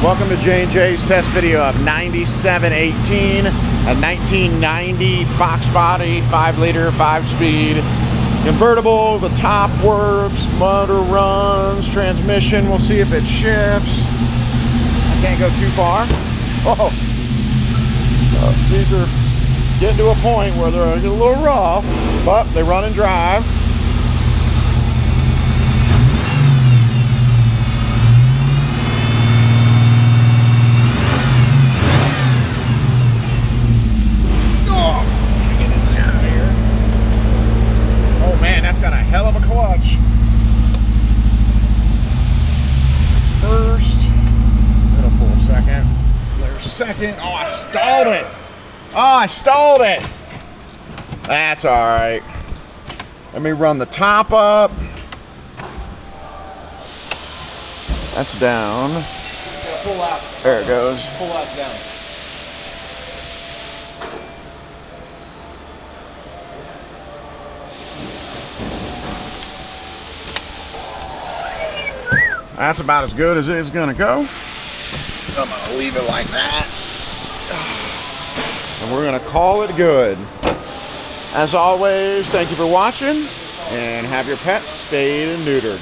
Welcome to J&J's test video of 9718, a 1990 box body, 5-liter, 5-speed convertible. The top works, motor runs, transmission. We'll see if it shifts. I can't go too far. Oh, these are getting to a point where they're a little rough, but they run and drive. Oh man, that's got a hell of a clutch. First, it'll pull second. There's second. Oh, I stalled it. Oh, I stalled it. That's all right. Let me run the top up. That's down. Pull out. There it goes. Pull out down. That's about as good as it's gonna go. I'm gonna leave it like that. And we're gonna call it good. As always, thank you for watching, and have your pets spayed and neutered.